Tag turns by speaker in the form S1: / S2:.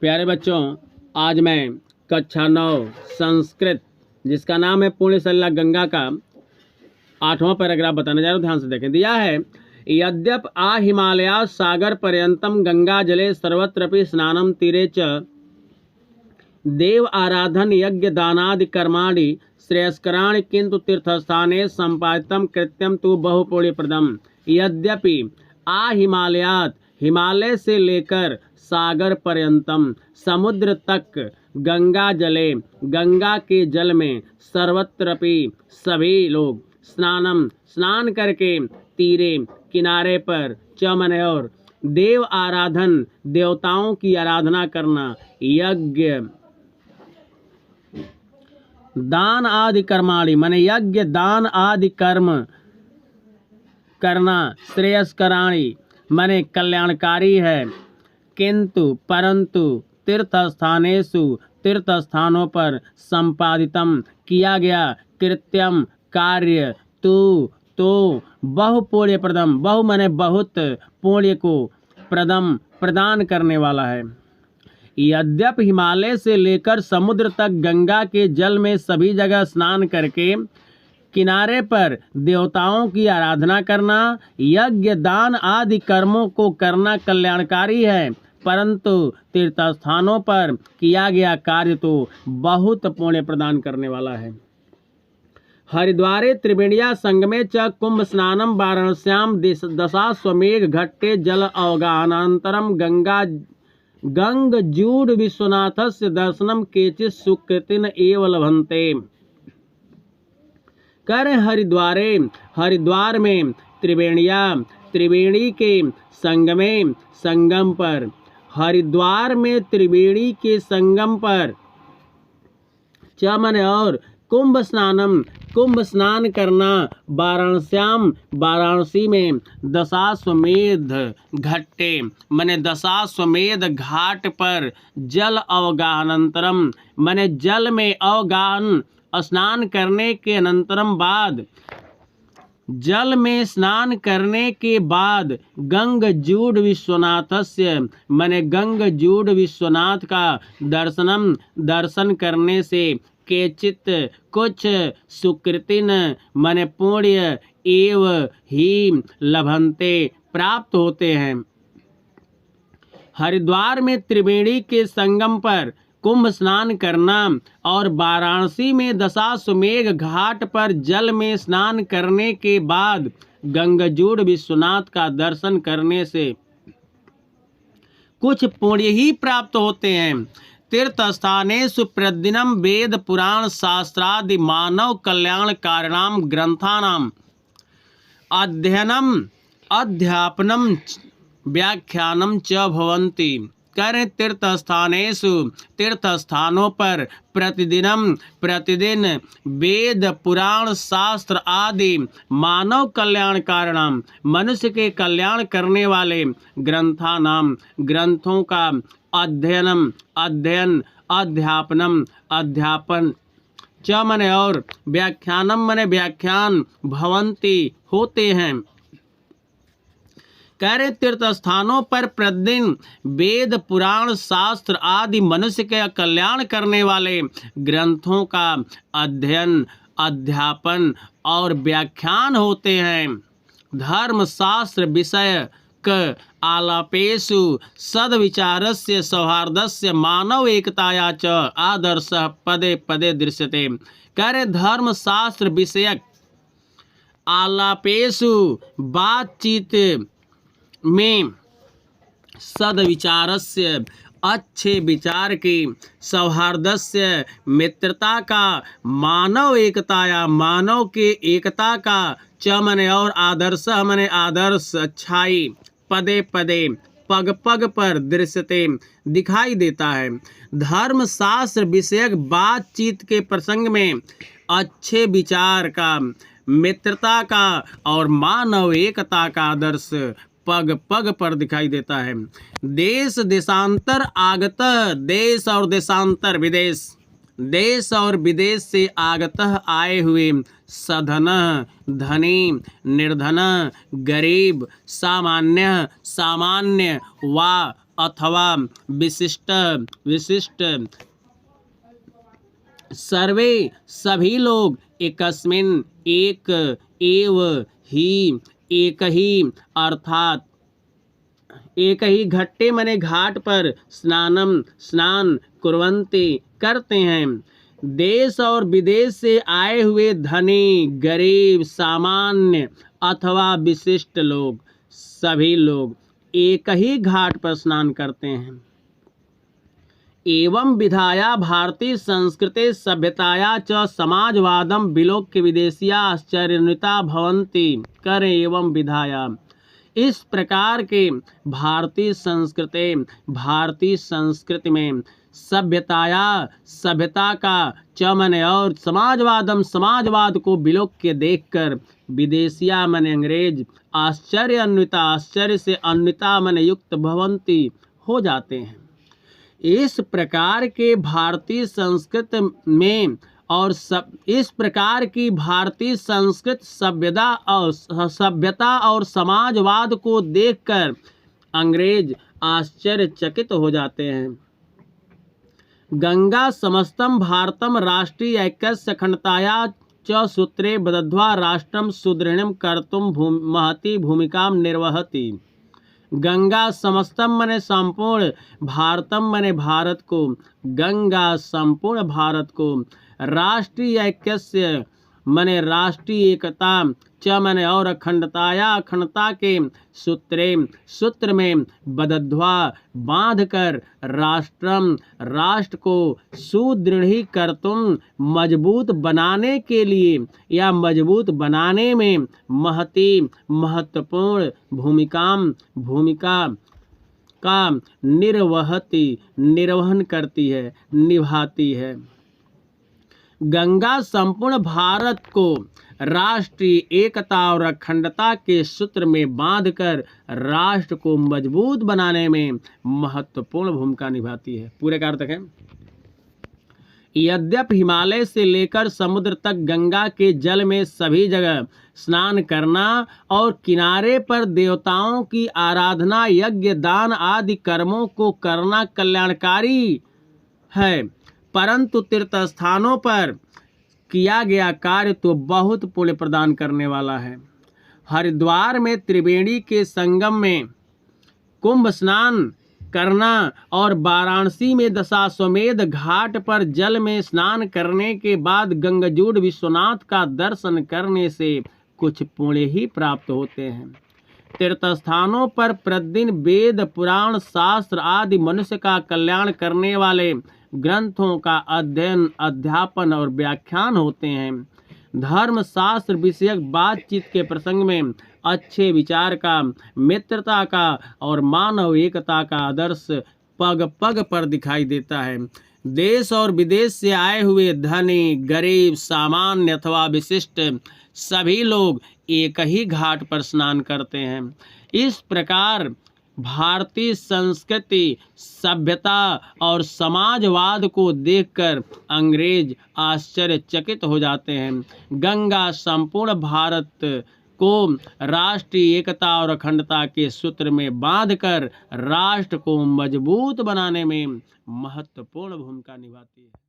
S1: प्यारे बच्चों, आज मैं कक्षा 9 संस्कृत जिसका नाम है पुण्य सलिला गंगा का 8वां पैराग्राफ बताने जा रहा हूँ। ध्यान से देखें। दिया है, यद्यप आ हिमालया सागर पर्यंतम गंगा जले सर्वत्रपि स्नानम तीरे च देव आराधन यज्ञ दानादि कर्माणि श्रेयस्कराणि किंतु तीर्थस्थाने संपादितम कृत्यम तु बहुपुण्यप्रदम। यद्यपि आ हिमालयात हिमालय से लेकर सागर पर्यंतम समुद्र तक गंगा जले गंगा के जल में सर्वत्रपि सभी लोग स्नान करके तीरे किनारे पर चमन और देव आराधन देवताओं की आराधना करना यज्ञ दान आदि कर्माणि माने यज्ञ दान आदि कर्म करना श्रेयस्कराणि माने कल्याणकारी है। किंतु परंतु तीर्थस्थानेषु तीर्थस्थानों पर संपादितम किया गया कृत्यम कार्य तो बहुपुण्य प्रदम बहु माने बहुत पुण्य को प्रदान करने वाला है। यद्यप हिमालय से लेकर समुद्र तक गंगा के जल में सभी जगह स्नान करके किनारे पर देवताओं की आराधना करना यज्ञ दान आदि कर्मों को करना कल्याणकारी है, परंतु तीर्थस्थानों पर किया गया कार्य तो बहुत पुण्य प्रदान करने वाला है। हरिद्वारे त्रिवेणिया संगमे च कुंभ स्नानम वाराणस्याम दशाश्वमेघ घट्टे जल अवगाहनानन्तरम गंगजूड विश्वनाथस्य दर्शनम केचित् सुकृतिन एव लभन्ते। कर हरिद्वार में त्रिवेणी के संगम पर हरिद्वार में त्रिवेणी के संगम पर चमन और कुंभ स्नान करना वाराणसी में दशाश्वमेध घट्टे माने दशाश्वमेध घाट पर जल अवगाहनानंतरम माने जल में अवगाहन स्नान करने के अनंतरम बाद जल में स्नान करने के बाद गंगजूड विश्वनाथस्य माने गंगजूड विश्वनाथ का दर्शन करने से केचित कुछ सुकृतिन माने पुण्य एव ही लभन्ते प्राप्त होते हैं। हरिद्वार में त्रिवेणी के संगम पर कुंभ स्नान करना और वाराणसी में दशाश्वमेध घाट पर जल में स्नान करने के बाद गंगजूड विश्वनाथ का दर्शन करने से कुछ पुण्य ही प्राप्त होते हैं। तीर्थस्थानेषु प्रतिदिनं वेद पुराण शास्त्रादि मानव कल्याण कारणम ग्रंथानाम अध्ययनम अध्यापनम व्याख्यानम च भवन्ति। करें तीर्थस्थानों पर प्रतिदिन वेद पुराण शास्त्र आदि मानव कल्याण कारणम मनुष्य के कल्याण करने वाले ग्रंथों का अध्ययन अध्यापन च मने और व्याख्यानम मने व्याख्यान भवन्ति होते हैं। कह तीर्थस्थानों पर प्रतिदिन वेद पुराण शास्त्र आदि मनुष्य के कल्याण करने वाले ग्रंथों का अध्ययन अध्यापन और व्याख्यान होते हैं। धर्म शास्त्र विषय आलापेषु सद्विचारस्य सौहार्दस्य मानव एकताया च आदर्श पदे पदे दृश्यते। कह धर्म शास्त्र विषयक आलापेषु बातचीत में सद्विचारस्य अच्छे विचार की सौहार्दस्य मित्रता का मानव एकताया मानव के एकता का चमन और आदर्श मने आदर्श अच्छाई पदे पदे पग पग पर दृश्यते दिखाई देता है। धर्म शास्त्र विषयक बातचीत के प्रसंग में अच्छे विचार का मित्रता का और मानव एकता का आदर्श पग पग पर दिखाई देता है। देश देशांतर आगत देश और देशांतर देश और विदेश से आगत आए हुए सधन धनी निर्धन गरीब सामान्य व अथवा विशिष्ट विशिष्ट सर्वे सभी लोग एकस्मिन् एक एव ही एक ही अर्थात एक ही घट्टे मने घाट पर स्नान कुर्वन्ति करते हैं। देश और विदेश से आए हुए धनी गरीब सामान्य अथवा विशिष्ट लोग सभी लोग एक ही घाट पर स्नान करते हैं। एवं विधाया भारतीय संस्कृते सभ्यताया च समाजवादम विलोक्य विदेशिया आश्चर्यान्विता भवन्ति कर एवं विधाया। इस प्रकार के भारतीय संस्कृति में सभ्यता का चमन और समाजवाद को विलोक्य देखकर विदेशिया मन अंग्रेज आश्चर्य से अन्विता मन युक्त भवन्ति हो जाते हैं। इस प्रकार के भारतीय संस्कृति में और इस प्रकार की भारतीय संस्कृति सभ्यता और समाजवाद को देखकर अंग्रेज आश्चर्यचकित हो जाते हैं। गंगा समस्तम भारतम राष्ट्रीय ऐक्यस्य अखंडताया च सूत्रे बद्ध्वा राष्ट्रम सुदृढ़ं कर्तुम महती भूमिका निर्वहति। गंगा समस्तम मने संपूर्ण, भारतम मने भारत को, गंगा संपूर्ण भारत को, राष्ट्रीय ऐक्यस्य मने राष्ट्रीय एकता, च मने और अखंडता के सूत्र में बद्ध्वा बांधकर राष्ट्र को सुदृढ़ी कर्तुम मजबूत बनाने के लिए या मजबूत बनाने में महत्वपूर्ण भूमिका का निर्वहन करती है, निभाती है। गंगा संपूर्ण भारत को राष्ट्रीय एकता और अखंडता के सूत्र में बांधकर राष्ट्र को मजबूत बनाने में महत्वपूर्ण भूमिका निभाती है। पूरे का अर्थ है, यद्यपि हिमालय से लेकर समुद्र तक गंगा के जल में सभी जगह स्नान करना और किनारे पर देवताओं की आराधना, यज्ञ, दान आदि कर्मों को करना कल्याणकारी है, परंतु तीर्थ स्थानों पर किया गया कार्य तो बहुत पुण्य प्रदान करने वाला है। हरिद्वार में त्रिवेणी के संगम में कुंभ स्नान करना और वाराणसी में दशाश्वमेध घाट पर जल में स्नान करने के बाद गंगजूड़ विश्वनाथ का दर्शन करने से कुछ पुण्य ही प्राप्त होते हैं। तीर्थ स्थानों पर प्रतिदिन वेद, पुराण, शास्त्र आदि मनुष्य का कल्याण करने वाले ग्रंथों का अध्ययन, अध्यापन और व्याख्यान होते हैं। धर्म शास्त्र विषयक बातचीत के प्रसंग में अच्छे विचार का, मित्रता का और मानव एकता का आदर्श पग पग पर दिखाई देता है। देश और विदेश से आए हुए धनी गरीब सामान्य अथवा विशिष्ट सभी लोग एक ही घाट पर स्नान करते हैं। इस प्रकार भारतीय संस्कृति, सभ्यता और समाजवाद को देखकर अंग्रेज आश्चर्यचकित हो जाते हैं। गंगा संपूर्ण भारत को राष्ट्रीय एकता और अखंडता के सूत्र में बांधकर राष्ट्र को मजबूत बनाने में महत्वपूर्ण भूमिका निभाती है।